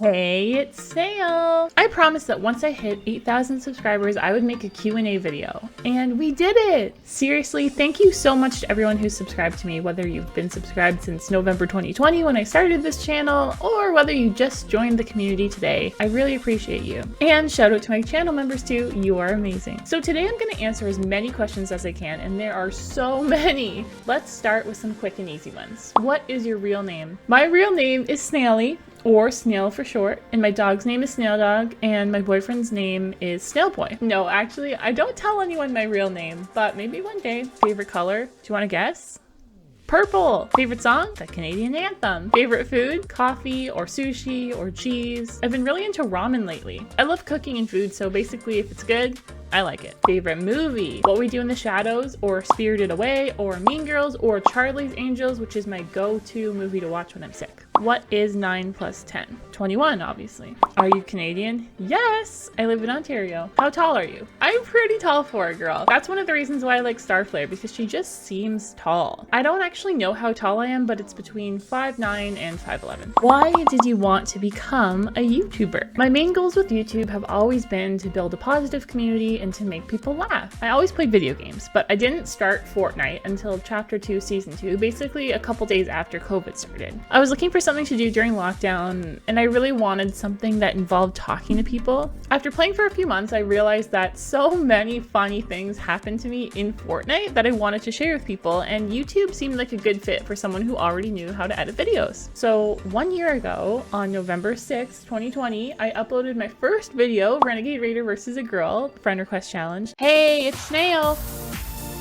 Hey, it's Snail! I promised that once I hit 8,000 subscribers, I would make a Q&A video. And we did it! Seriously, thank you so much to everyone who's subscribed to me, whether you've been subscribed since November 2020 when I started this channel, or whether you just joined the community today. I really appreciate you. And shout out to my channel members too, you are amazing. So today I'm going to answer as many questions as I can, and there are so many! Let's start with some quick and easy ones. What is your real name? My real name is Snaily, or Snail for short, and my dog's name is Snail Dog, and my boyfriend's name is Snailboy. No, actually, I don't tell anyone my real name, but maybe one day. Favorite color? Do you want to guess? Purple! Favorite song? The Canadian anthem. Favorite food? Coffee or sushi or cheese. I've been really into ramen lately. I love cooking and food, so basically if it's good, I like it. Favorite movie? What We Do in the Shadows, or Spirited Away, or Mean Girls, or Charlie's Angels, which is my go-to movie to watch when I'm sick. What is 9 plus 10? 21, obviously. Are you Canadian? Yes! I live in Ontario. How tall are you? I'm pretty tall for a girl. That's one of the reasons why I like Starflare, because she just seems tall. I don't actually know how tall I am, but it's between 5'9" and 5'11". Why did you want to become a YouTuber? My main goals with YouTube have always been to build a positive community and to make people laugh. I always played video games, but I didn't start Fortnite until Chapter 2 Season 2, basically a couple days after COVID started. I was looking for something to do during lockdown, and I really wanted something that involved talking to people. After playing for a few months, I realized that so many funny things happened to me in Fortnite that I wanted to share with people, and YouTube seemed like a good fit for someone who already knew how to edit videos. So 1 year ago, on November 6th, 2020, I uploaded my first video, Renegade Raider versus a girl, friend request challenge. Hey, it's Snail!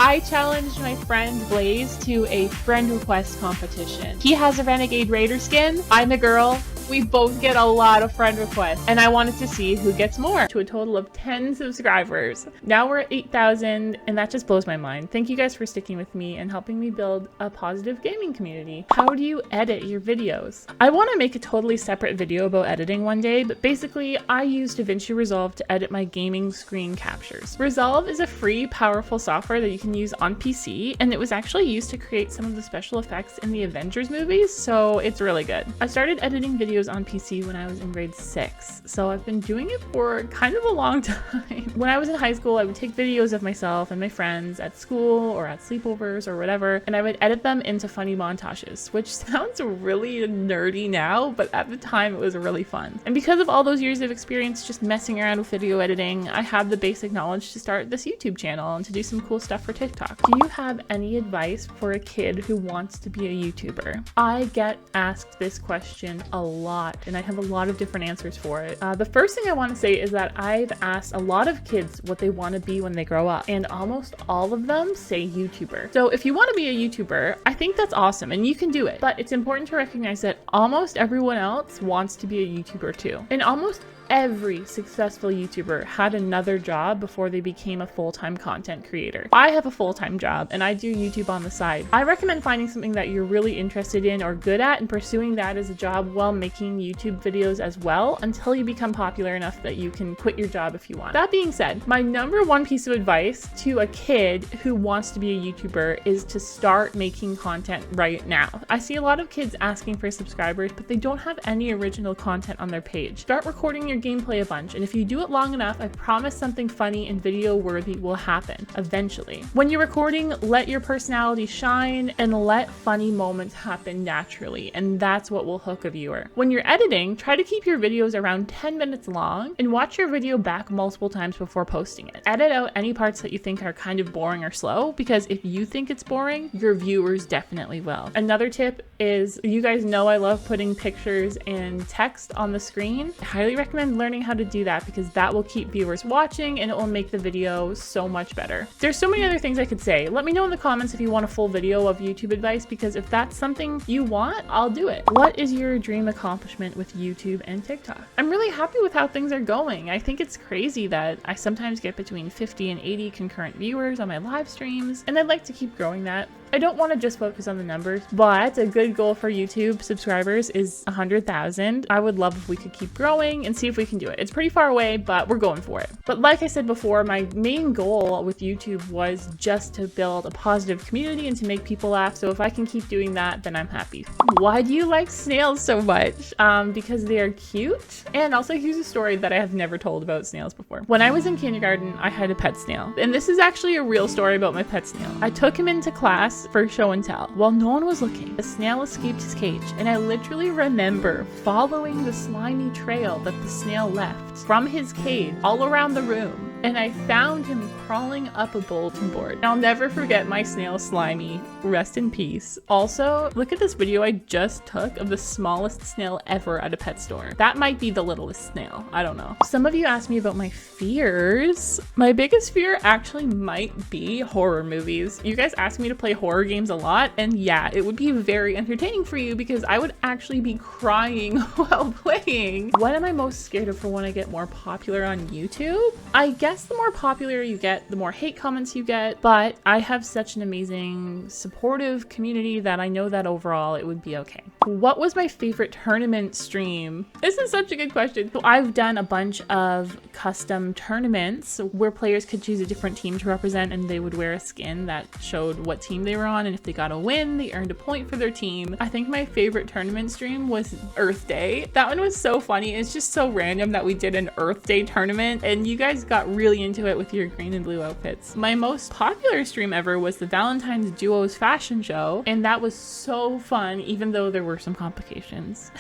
I challenged my friend Blaze to a friend request competition. He has a Renegade Raider skin. I'm a girl. We both get a lot of friend requests, and I wanted to see who gets more, to a total of 10 subscribers. Now we're at 8,000, and that just blows my mind. Thank you guys for sticking with me and helping me build a positive gaming community. How do you edit your videos? I want to make a totally separate video about editing one day, but basically I use DaVinci Resolve to edit my gaming screen captures. Resolve is a free, powerful software that you can use on PC, and it was actually used to create some of the special effects in the Avengers movies, so it's really good. I started editing videos on PC when I was in grade 6, so I've been doing it for kind of a long time. When I was in high school, I would take videos of myself and my friends at school or at sleepovers or whatever, and I would edit them into funny montages, which sounds really nerdy now, but at the time it was really fun. And because of all those years of experience just messing around with video editing, I have the basic knowledge to start this YouTube channel and to do some cool stuff for TikTok. Do you have any advice for a kid who wants to be a YouTuber? I get asked this question a lot, and I have a lot of different answers for it. The first thing I want to say is that I've asked a lot of kids what they want to be when they grow up, and almost all of them say YouTuber. So if you want to be a YouTuber, I think that's awesome and you can do it, but it's important to recognize that almost everyone else wants to be a YouTuber too. And almost every successful YouTuber had another job before they became a full-time content creator. I have a full-time job and I do YouTube on the side. I recommend finding something that you're really interested in or good at and pursuing that as a job while making YouTube videos as well until you become popular enough that you can quit your job if you want. That being said, my number one piece of advice to a kid who wants to be a YouTuber is to start making content right now. I see a lot of kids asking for subscribers, but they don't have any original content on their page. Start recording your gameplay a bunch, and if you do it long enough, I promise something funny and video worthy will happen eventually. When you're recording, let your personality shine and let funny moments happen naturally, and that's what will hook a viewer. When you're editing, try to keep your videos around 10 minutes long and watch your video back multiple times before posting it. Edit out any parts that you think are kind of boring or slow, because if you think it's boring, your viewers definitely will. Another tip is, you guys know I love putting pictures and text on the screen. I highly recommend learning how to do that, because that will keep viewers watching and it will make the video so much better. There's so many other things I could say. Let me know in the comments if you want a full video of YouTube advice, because if that's something you want, I'll do it. What is your dream accomplishment with YouTube and TikTok? I'm really happy with how things are going. I think it's crazy that I sometimes get between 50 and 80 concurrent viewers on my live streams, and I'd like to keep growing that. I don't want to just focus on the numbers, but a good goal for YouTube subscribers is 100,000. I would love if we could keep growing and see if we can do it. It's pretty far away, but we're going for it. But like I said before, my main goal with YouTube was just to build a positive community and to make people laugh. So if I can keep doing that, then I'm happy. Why do you like snails so much? Because they are cute. And also here's a story that I have never told about snails before. When I was in kindergarten, I had a pet snail. And this is actually a real story about my pet snail. I took him into class for show and tell. While no one was looking, the snail escaped his cage. And I literally remember following the slimy trail that the snail left from his cage all around the room. And I found him crawling up a bulletin board. I'll never forget my snail Slimy. Rest in peace. Also, look at this video I just took of the smallest snail ever at a pet store. That might be the littlest snail. I don't know. Some of you asked me about my fears. My biggest fear actually might be horror movies. You guys ask me to play horror games a lot, and yeah, it would be very entertaining for you because I would actually be crying while playing. What am I most scared of for when I get more popular on YouTube? I guess the more popular you get, the more hate comments you get, but I have such an amazing supportive community that I know that overall it would be okay. What was my favorite tournament stream? This is such a good question. So I've done a bunch of custom tournaments where players could choose a different team to represent and they would wear a skin that showed what team they were on, and if they got a win, they earned a point for their team. I think my favorite tournament stream was Earth Day. That one was so funny. It's just so random that we did an Earth Day tournament and you guys got really into it with your green and blue outfits. My most popular stream ever was the Valentine's Duos fashion show, and that was so fun even though there were some complications.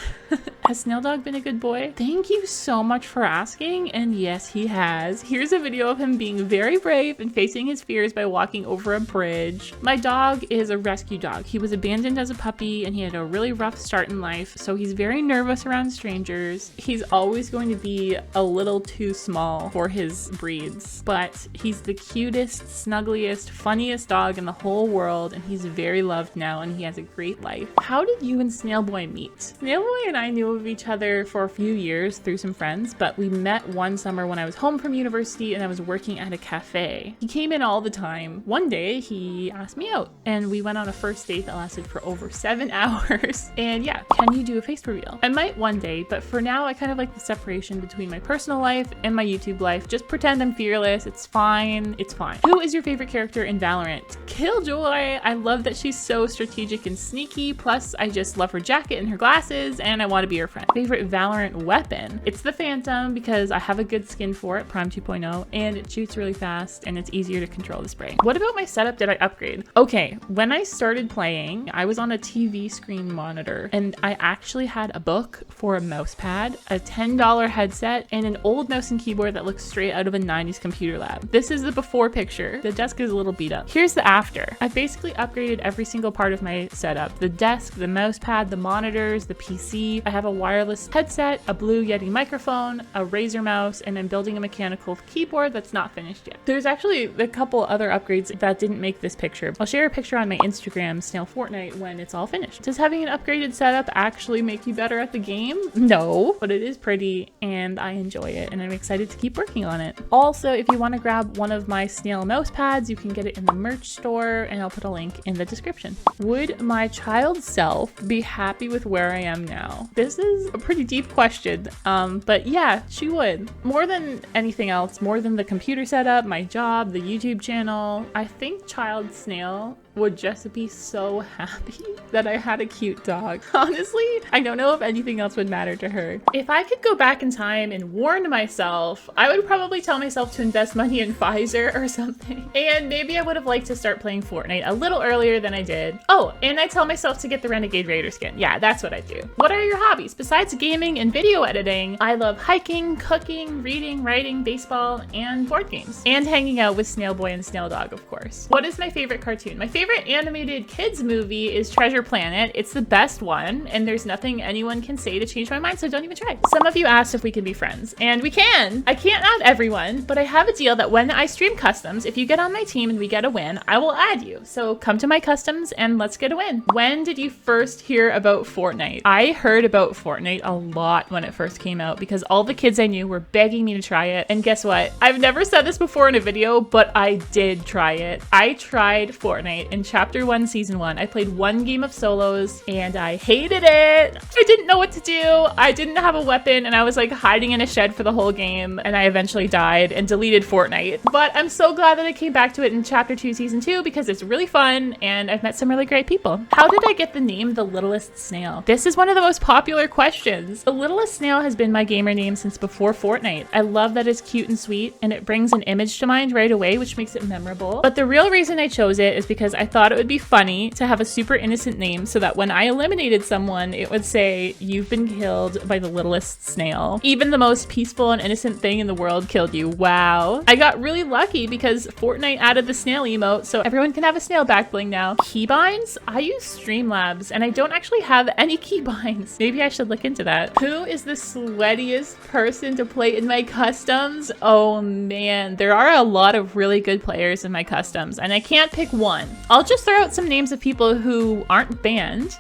Has Snail Dog been a good boy? Thank you so much for asking, and yes, he has. Here's a video of him being very brave and facing his fears by walking over a bridge. My dog is a rescue dog. He was abandoned as a puppy and he had a really rough start in life, so he's very nervous around strangers. He's always going to be a little too small for his breeds, but he's the cutest, snuggliest, funniest dog in the whole world, and he's very loved now and he has a great life. How did you and Snailboy meet? Snailboy and I knew of each other for a few years through some friends, but we met one summer when I was home from university and I was working at a cafe. He came in all the time. One day he asked me out and we went on a first date that lasted for over 7 hours. And yeah, can you do a face reveal? I might one day, but for now I kind of like the separation between my personal life and my YouTube life. Just pretend I'm fearless. It's fine. It's fine. Who is your favorite character in Valorant? Killjoy. I love that she's so strategic and sneaky. Plus I just love her jacket and her glasses and I want to be her friend. Favorite Valorant weapon? It's the Phantom because I have a good skin for it, Prime 2.0, and it shoots really fast and it's easier to control the spray. What about my setup did I upgrade? Okay, when I started playing, I was on a TV screen monitor and I actually had a book for a mouse pad, a $10 headset, and an old mouse and keyboard that looks straight out of a 90s computer lab. This is the before picture. The desk is a little beat up. Here's the after. I basically upgraded every single part of my setup. The desk, the mouse pad, the monitors, the PC. I have a wireless headset, a Blue Yeti microphone, a Razer mouse, and I'm building a mechanical keyboard that's not finished yet. There's actually a couple other upgrades that didn't make this picture. I'll share a picture on my Instagram, Snail Fortnite, when it's all finished. Does having an upgraded setup actually make you better at the game? No, but it is pretty and I enjoy it and I'm excited to keep working on it. Also, if you want to grab one of my Snail mouse pads, you can get it in the merch store and I'll put a link in the description. Would my child self be happy with where I am now? This is a pretty deep question, but yeah, she would. More than anything else, more than the computer setup, my job, the YouTube channel, I think child Snail would just be so happy that I had a cute dog. Honestly, I don't know if anything else would matter to her. If I could go back in time and warn myself, I would probably tell myself to invest money in Pfizer or something. And maybe I would have liked to start playing Fortnite a little earlier than I did. Oh, and I tell myself to get the Renegade Raider skin. Yeah, that's what I do. What are your hobbies? Besides gaming and video editing, I love hiking, cooking, reading, writing, baseball, and board games. And hanging out with Snailboy and Snail Dog, of course. What is my favorite cartoon? My favorite animated kids movie is Treasure Planet. It's the best one, and there's nothing anyone can say to change my mind, so don't even try. Some of you asked if we can be friends, and we can. I can't add everyone, but I have a deal that when I stream customs, if you get on my team and we get a win, I will add you. So come to my customs and let's get a win. When did you first hear about Fortnite? I heard about Fortnite a lot when it first came out because all the kids I knew were begging me to try it. And guess what? I've never said this before in a video, but I did try it. I tried Fortnite in in Chapter 1, Season 1. I played one game of solos and I hated it. I didn't know what to do. I didn't have a weapon and I was like hiding in a shed for the whole game, and I eventually died and deleted Fortnite. But I'm so glad that I came back to it in Chapter 2, Season 2 because it's really fun and I've met some really great people. How did I get the name The Littlest Snail? This is one of the most popular questions. The Littlest Snail has been my gamer name since before Fortnite. I love that it's cute and sweet and it brings an image to mind right away, which makes it memorable. But the real reason I chose it is because I thought it would be funny to have a super innocent name so that when I eliminated someone, it would say, "You've been killed by the littlest snail. Even the most peaceful and innocent thing in the world killed you." Wow. I got really lucky because Fortnite added the snail emote, so everyone can have a snail back bling now. Keybinds? I use Streamlabs and I don't actually have any keybinds. Maybe I should look into that. Who is the sweatiest person to play in my customs? Oh man, there are a lot of really good players in my customs and I can't pick one. I'll just throw out some names of people who aren't banned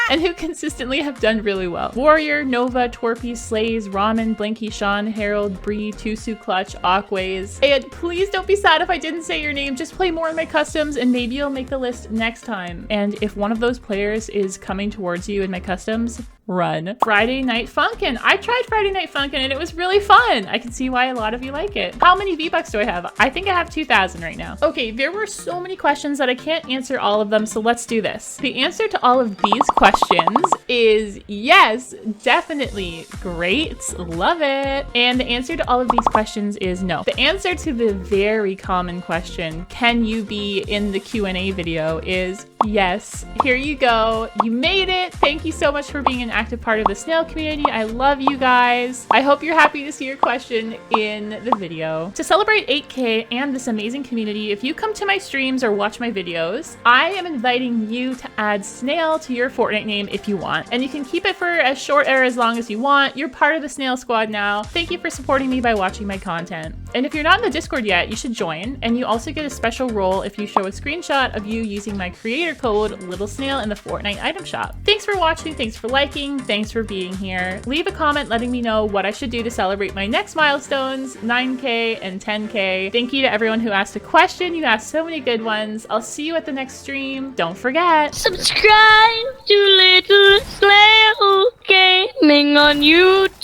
and who consistently have done really well. Warrior, Nova, Torpy, Slays, Ramen, Blinky, Sean, Harold, Bree, Tusu, Clutch, Aquays. And please don't be sad if I didn't say your name. Just play more in my customs and maybe you'll make the list next time. And if one of those players is coming towards you in my customs, run. Friday Night Funkin'. I tried Friday Night Funkin' and it was really fun. I can see why a lot of you like it. How many V-Bucks do I have? I think I have 2,000 right now. Okay, there were so many questions that I can't answer all of them, so let's do this. The answer to all of these questions is yes, definitely. Great, love it. And the answer to all of these questions is no. The answer to the very common question, can you be in the Q&A video, is yes. Here you go. You made it. Thank you so much for being an active part of the snail community. I love you guys. I hope you're happy to see your question in the video. To celebrate 8K and this amazing community, if you come to my streams or watch my videos, I am inviting you to add Snail to your Fortnite name if you want. And you can keep it for as short or as long as you want. You're part of the Snail Squad now. Thank you for supporting me by watching my content. And if you're not in the Discord yet, you should join. And you also get a special role if you show a screenshot of you using my creator code Little Snail in the Fortnite item shop. Thanks for watching. Thanks for liking. Thanks for being here. Leave a comment letting me know what I should do to celebrate my next milestones, 9K and 10K. Thank you to everyone who asked a question. You asked so many good ones. I'll see you at the next stream. Don't forget, subscribe to Little Snail Gaming on YouTube.